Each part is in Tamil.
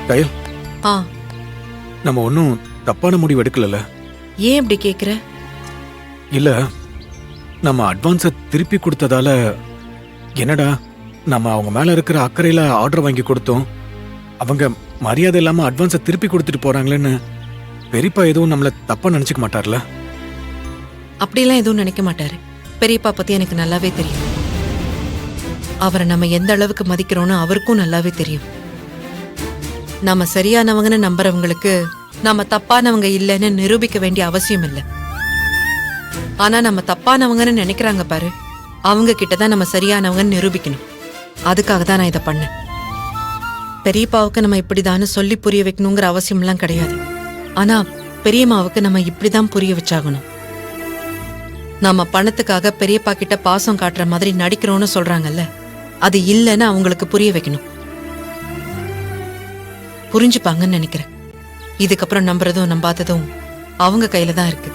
கயல், ஆ நம்ம ஒன்னும் தப்பான முடிவு எடுக்கல. ஏன் இப்படி கேக்குற? இல்ல, நம்ம அட்வான்ஸ திருப்பி கொடுத்ததால என்னடா நம்ம அவங்க மேல இருக்கிற அக்கறையில ஆர்டர் வாங்கி கொடுத்தோம், அவங்க மரியாதை இல்லாம அட்வான்ஸ திருப்பி கொடுத்துட்டு போறாங்களேன்னு பெரியப்பா எதுவும் நம்மள தப்பா நினைச்சுக்க மாட்டார்ல? அப்படிலாம் எதுவும் நினைக்க மாட்டாரு. பெரியப்பா பத்தி எனக்கு நல்லாவே தெரியும். அவரை நம்ம எந்த அளவுக்கு மதிக்கிறோம்னு அவருக்கும் நல்லாவே தெரியும். நாம சரியானவங்கன்னு நம்புறவங்களுக்கு நாம தப்பானவங்க இல்லைன்னு நிரூபிக்க வேண்டிய அவசியம் இல்லை. ஆனா நம்ம தப்பானவங்கன்னு நினைக்கிறாங்க பாரு, அவங்க கிட்டதான் நம்ம சரியானவங்கன்னு நிரூபிக்கணும். அதுக்காக தான் நான் இதை பண்ணேன். பெரியப்பாவுக்கு நம்ம இப்படிதான்னு சொல்லி புரிய வைக்கணுங்கிற அவசியம்லாம் கிடையாது. ஆனா பெரியம்மாவுக்கு நம்ம இப்படிதான் புரிய வச்சாகணும். நாம பணத்துக்காக பெரியப்பா கிட்ட பாசம் காட்டுற மாதிரி நடிக்கிறோம்னு சொல்றாங்கல்ல, அது இல்லைன்னு அவங்களுக்கு புரிய வைக்கணும். புரிஞ்சுப்பாங்கன்னு நினைக்கிறேன். இதுக்கப்புறம் நம்புறதும் நம்பாததும் அவங்க கையில தான் இருக்கு.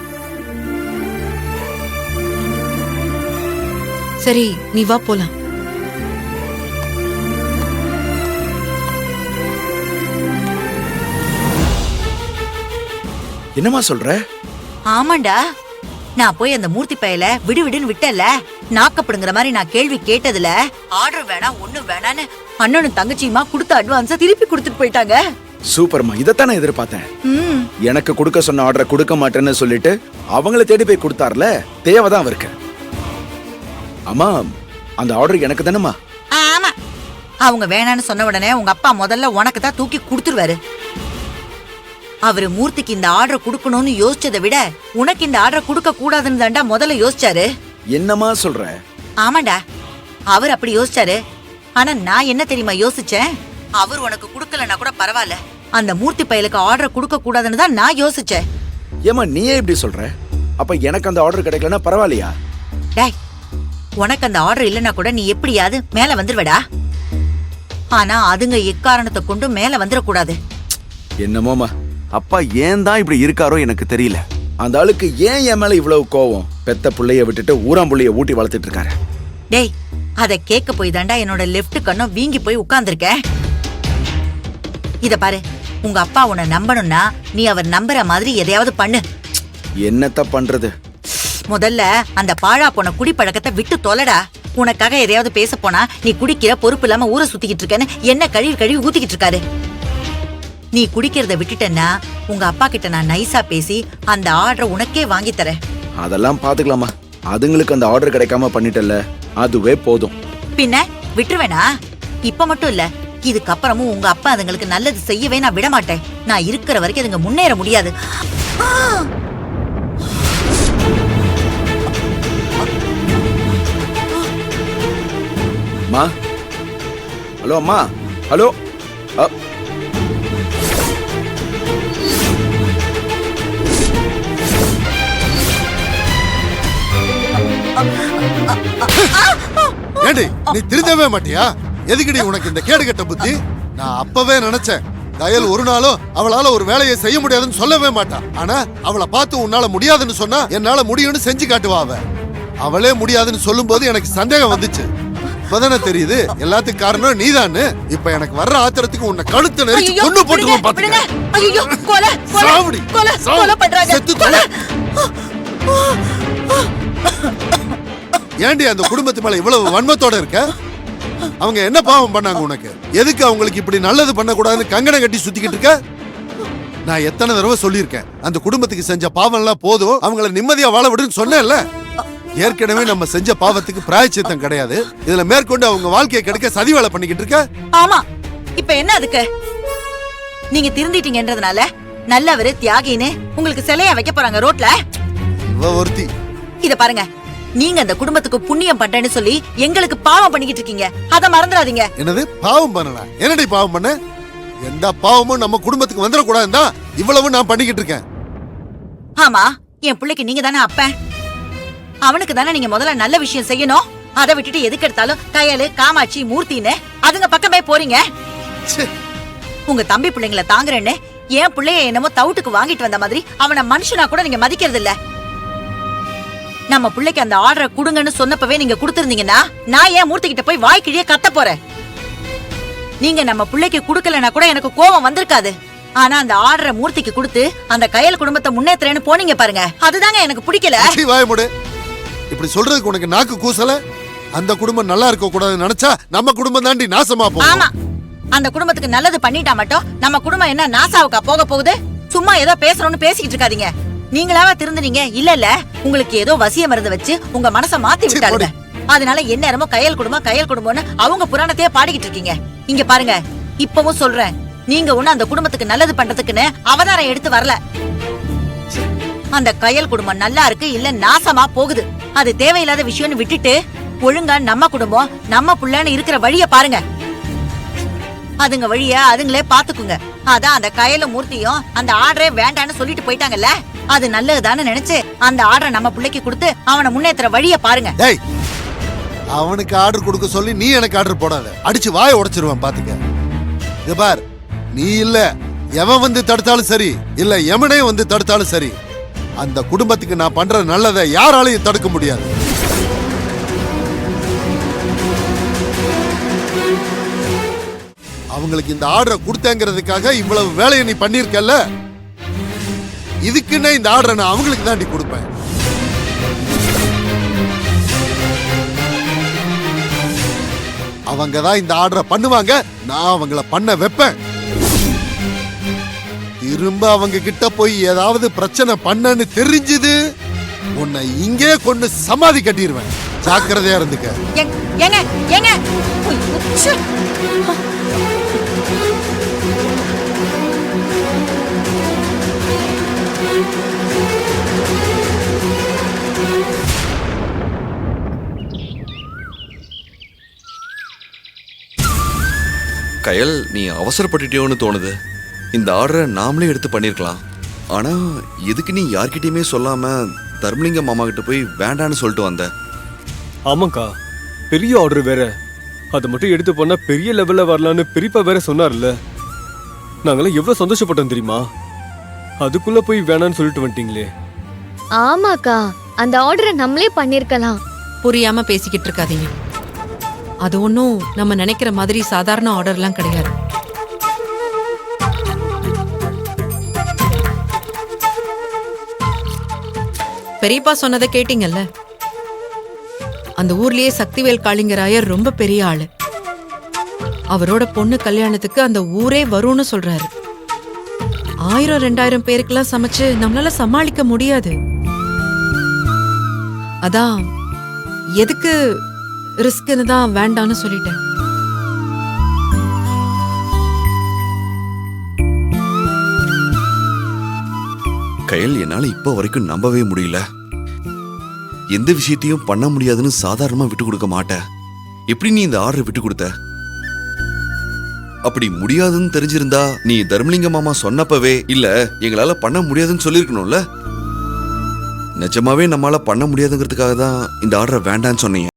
சரி, நீ வா போலாம். என்னமா சொல்ற? ஆமாண்டா, நான் போய் அந்த மூர்த்தி பையல விடு விடுன்னு விட்டல, நாக்கப்படுங்கிற மாதிரி நான் கேள்வி கேட்டதுல ஆர்டர் வேணா ஒண்ணு வேணான்னு அண்ணனும் தங்கச்சியுமா கொடுத்த அட்வான்ஸ திருப்பி கொடுத்துட்டு போயிட்டாங்க. சூப்பர்மா, இதத்தானே எதிர்பார்த்தேன். எனக்கு கொடுக்க சொன்ன ஆர்டரை கொடுக்க மாட்டேன்னு சொல்லிட்டு அவங்கள தேடி போய் கொடுத்தார்ல, தேவைதான் அவருக்கு. அம்மா, அந்த ஆர்டர் எனக்கு தானேமா? ஆமா, அவங்க வேணான்னு சொன்ன உடனே உங்க அப்பா முதல்ல உனக்கு தான் தூக்கி கொடுத்துருவாரு. அவரு மூர்த்திக்கு இந்த ஆர்டர் கொடுக்கணும்னு யோசிச்சதை விட உனக்கு இந்த ஆர்டர் கொடுக்க கூடாதுன்னு தாண்டா முதல்ல யோசிச்சாரு. என்னமா சொல்ற? ஆமாண்டா, அவர் அப்படி யோசிச்சாரு. ஆனா நான் என்ன தெரியுமா யோசிச்சேன்? அவர் உனக்கு கொடுக்கலன்னா கூட பரவாயில்ல, அந்த மூர்த்தி பயலுக்கு ஆர்டர் கொடுக்க கூடாதுன்னு தான் நான் யோசிச்சேன். ஏமா நீயே இப்படி சொல்ற? அப்ப எனக்கு அந்த ஆர்டர் கிடைக்கலன்னா பரவாயில்லையா? டேய், உனக்கு அந்த ஆர்டர் இல்லைன்னா கூட நீ எப்படியாவது மேல வந்துருவடா. ஆனா அதுங்க எக்காரணத்தை கொண்டு மேல வந்துடக்கூடாது. என்னமோமா, அப்பா ஏன் தான் இப்படி இருக்காரோ எனக்கு தெரியல. அந்த ஆளுக்கு ஏன் என் மேல இவ்வளவு கோவம்? பெத்த புள்ளைய விட்டுட்டு ஊராம்புள்ளைய ஊட்டி வளர்த்துட்டு இருக்காரு. டேய், அத கேட்க போய் தாண்டா என்னோட லெஃப்ட் கண்ணும் வீங்கி போய் உட்கார்ந்துருக்கேன். இத பாரு, உங்க அப்பா உன்னை நம்பணும்னா நீ அவர் நம்புற மாதிரி எதையாவது பண்ணு. என்னத்த பண்றது? முதல்ல அந்த பாழா போன குடிப்பழக்கத்தை விட்டு தொலைடா. உனக்காக எதையாவது பேச போனா நீ குடிக்கிற பொறுப்பு இல்லாம ஊரை சுத்திக்கிட்டு இருக்கேன்னு என்ன கழுவி கழுவி ஊத்திக்கிட்டு இருக்காரு. நீ குடிக்கிறத விட்டுட்டேன்னா உங்க அப்பா கிட்ட நான் நைஸா பேசி அந்த ஆர்டரை உனக்கே வாங்கி தரேன். அதெல்லாம் பாத்துக்கலாமா, அதுங்களுக்கு அந்த ஆர்டர் கிடைக்காம பண்ணிட்டல, அதுவே போதும். பின்ன விட்டுருவேனா? இப்ப மட்டும் இல்ல, இதுக்கப்புறமும் உங்க அப்பா அதுங்களுக்கு நல்லது செய்யவே நான் விட மாட்டேன். நான் இருக்கிற வரைக்கும் அதுங்க முன்னேற முடியாது. அம்மா, ஹலோ அம்மா, ஹலோ. ஏண்டி, நீ திருந்தவே மாட்டியா? எதுக்குடி உனக்கு இந்த கேடு கெட்ட புத்தி? நான் அப்பவே நினைச்சேன், கயல் ஒரு நாளும் அவளால ஒரு வேலையை செய்ய முடியாதுன்னு சொல்லவே மாட்டா. ஆனா அவளை பார்த்து உன்னால முடியாதுன்னு சொன்னா என்னால முடியும்னு செஞ்சு காட்டுவா. அவளே முடியாதுன்னு சொல்லும் போது எனக்கு சந்தேகம் வந்துச்சு. இப்பதானே தெரியுது எல்லாத்துக்கும் காரணம் நீதான்னு. இப்ப எனக்கு வர்ற ஆத்திரத்துக்கு உன்னை கழுத்து நெரிச்சு கொண்டு போட்டுருவோம். பாத்துக்க. ஏண்டி அந்த குடும்பத்து மேல இவ்வளவு வன்மத்தோட இருக்க? அவங்க என்ன பாவம் பண்ணாங்க உனக்கு? எதுக்கு அவங்களுக்கு இப்படி நல்லது பண்ணக்கூடாதுன்னு கங்கணம் கட்டி சுத்திக்கிட்டு இருக்க? நான் எத்தனை தடவை சொல்லியிருக்கேன், அந்த குடும்பத்துக்கு செஞ்ச பாவம் எல்லாம் போதும், அவங்கள நிம்மதியா வாழ விடுன்னு சொன்னேன்ல. ஏற்கனவே நம்ம செஞ்ச பாவத்துக்கு பிராயச்சித்தம் கிடையாது, இதுல மேற்கொண்டு அவங்க வாழ்க்கையை கெடுக்க சதி வேலை பண்ணிக்கிட்டு இருக்க. ஆமா, இப்ப என்ன அதுக்கு? நீங்க திருந்திட்டீங்கன்றதுனால நல்லவரு தியாகின்னு உங்களுக்கு சிலையா வைக்க போறாங்க ரோட்ல. இவ ஒருத்தி. இத பாருங்க, நீங்க அந்த குடும்பத்துக்கு புண்ணியம் பண்றேன்னு சொல்லி எங்களுக்கு பாவம் பண்ணிக்கிட்டு இருக்கீங்க, அத மறந்துடாதீங்க. என்னது பாவம் பண்ணலாம்? என்னடி பாவம் பண்ண? எந்த பாவமும் நம்ம குடும்பத்துக்கு வந்துடக்கூடாதுன்னு தான் இவ்வளவு நான் பண்ணிக்கிட்டு இருக்கேன். ஆமா, என் பிள்ளைக்கு நீங்க தானே அப்பன். அவனுக்கு தானே நீங்க முதல்ல நல்ல விஷயம் செய்யணும். அதை விட்டுட்டு எதுக்கு எடுத்தாலும் கயலு, காமாட்சி, மூர்த்தின்னு அதுங்க பக்கமே போறீங்க. உங்க தம்பி பிள்ளைங்களை தாங்குறேன்னு என் பிள்ளைய என்னமோ தவுட்டுக்கு வாங்கிட்டு வந்த மாதிரி அவனை மனுஷனா கூட நீங்க மதிக்கிறது இல்ல. நம்ம பிள்ளைக்கு அந்த ஆர்டரை கொடுங்கன்னு சொன்னப்பவே நீங்க கொடுத்திருந்தீங்கன்னா நான் ஏன் மூர்த்தி கிட்ட போய் வாய்க்கிழிய கத்த போறேன்? நீங்க நம்ம பிள்ளைக்கு குடுக்கலனா கூட எனக்கு கோபம் வந்திருக்காது. ஆனா அந்த ஆர்டரை மூர்த்திக்கு கொடுத்து அந்த கயல் குடும்பத்தை முன்னேத்துறேன்னு போனீங்க பாருங்க, அதுதாங்க எனக்கு பிடிக்கல. வாய முடு. இப்படி சொல்றதுக்கு உனக்கு நாக்கு கூசல? அந்த குடும்பம் நல்லா இருக்க கூடாதுன்னு நினைச்சா நம்ம குடும்பம் தாண்டி நாசமா போகும். ஆமா, அந்த குடும்பத்துக்கு நல்லது பண்ணிட்டா மட்டும் நம்ம குடும்பம் என்ன நாசாவுக்கா போக போகுது? சும்மா ஏதோ பேசணும்னு பேசிக்கிட்டு இருக்காதீங்க. நீங்களாவா திருந்துனீங்க? இல்ல உங்களுக்கு ஏதோ வசிய மருந்து வச்சு உங்க மனச மாத்தி விட்டாளுங்க. அதனால எந்நேரமும் கயல் குடும்பம்னு அவங்க புராணத்தையே பாடிக்கிட்டு இருக்கீங்க. இங்க பாருங்க, இப்பவும் சொல்றேன், நீங்க ஒண்ணு அந்த குடும்பத்துக்கு நல்லது பண்றதுக்குன்னு அவதாரம் எடுத்து வரல. அந்த கயல் குடும்பம் நல்லா இருக்கு இல்ல நாசமா போகுது, அது தேவையில்லாத விஷயம்னு விட்டுட்டு ஒழுங்கா நம்ம குடும்பம் நம்ம புள்ளன்னு இருக்கிற வழிய பாருங்க. அதுங்க வழிய அதுங்களே பாத்துக்குங்க. அதான் அந்த கயலும் மூர்த்தியும் அந்த ஆர்டரே வேண்டான்னு சொல்லிட்டு போயிட்டாங்கல்ல, அது நல்லதுதான்னு நினைச்சு அந்த ஆர்டரை நம்ம பிள்ளைக்கு கொடுத்து அவனை முன்னேற்ற வழிய பாருங்க. அவனுக்கு ஆர்டர் கொடுக்க சொல்லி நீ எனக்கு ஆர்டர் போடாத, அடிச்சு வாய உடைச்சிருவான் பாத்துக்க. இது பார், நீ இல்ல எவன் வந்து தடுத்தாலும் சரி, இல்ல எவனே வந்து தடுத்தாலும் சரி, அந்த குடும்பத்துக்கு நான் பண்ற நல்லதை யாராலையும் தடுக்க முடியாது. அவங்களுக்கு இந்த ஆர்டரை கொடுத்தேங்கிறதுக்காக இவ்வளவு வேலையை நீ பண்ணிருக்கல, இதுக்குன்னே இந்த ஆர்டரை நான் அவங்களுக்கு தாண்டி கொடுப்பேன். அவங்க தான் இந்த ஆர்டரை பண்ணுவாங்க, நான் அவங்கள பண்ண வைப்பேன். திரும்ப அவங்க கிட்ட போய் ஏதாவது பிரச்சனை பண்ணன்னு தெரிஞ்சது, உன்னை இங்கே கொண்டு சமாதி கட்டிடுவேன். ஜாக்கிரதையா இருந்துக்க. ஏங்க ஏங்க கயல், நீ அவசரப்பட்டுட்டியோன்னு தோணுது. இந்த ஆர்டரை நாமளே எடுத்து பண்ணிருக்கலாம். ஆனா எதுக்கு நீ யார்கிட்டயுமே சொல்லாம தர்மலிங்க மாமா கிட்ட போய் வேண்டான்னு சொல்லிட்டு வந்த? ஆமாக்கா, பெரிய ஆர்டர் வேற, அதை மட்டும் எடுத்து பண்ணா பெரிய லெவல்ல வரலான்னு பெரியப்பா வேற சொன்னார்ல. நாங்களாம் எவ்வளவு சந்தோஷப்பட்டோம் தெரியுமா? அதுக்குள்ள போய் வேணான்னு சொல்லிட்டு வந்துட்டீங்களே. ஆமாக்கா, அந்த ஆர்டரை நம்மளே பண்ணிருக்கலாம். புரியாம பேசிக்கிட்டு இருக்காதீங்க. அது ஒன்றும் நம்ம நினைக்கிற மாதிரி சாதாரண ஆர்டர்லாம் கிடையாது. பெரியப்பா சொன்னதை கேட்டீங்கல்ல, அந்த ஊர்லயே சக்திவேல் காளிங்கராயர் ரொம்ப பெரிய ஆளு. அவரோட பொண்ணு கல்யாணத்துக்கு அந்த ஊரே வரும்னு சொல்றாரு. 1000-2000 பேருக்கெல்லாம் சமைச்சு நம்மளால சமாளிக்க முடியாது. அதான் எதுக்கு ரிஸ்க்னு தான் வேண்டான்னு சொல்லிட்டேன். கயல், என்னால இப்ப வரைக்கும் நம்பவே முடியல. எந்த விஷயத்தையும் பண்ண முடியாதுன்னு சாதாரணமா விட்டு கொடுக்க மாட்டேன். எப்படி நீ இந்த ஆர்டரை விட்டு கொடுத்த? அப்படி முடியாதுன்னு தெரிஞ்சிருந்தா நீ தர்மலிங்க மாமா சொன்னப்பவே இல்ல எங்களால பண்ண முடியாதுன்னு சொல்லிருக்கணும்ல. நிஜமாவே நம்மளால பண்ண முடியாதுங்கிறதுக்காக தான் இந்த ஆர்டரை வேண்டான்னு சொன்னீங்க.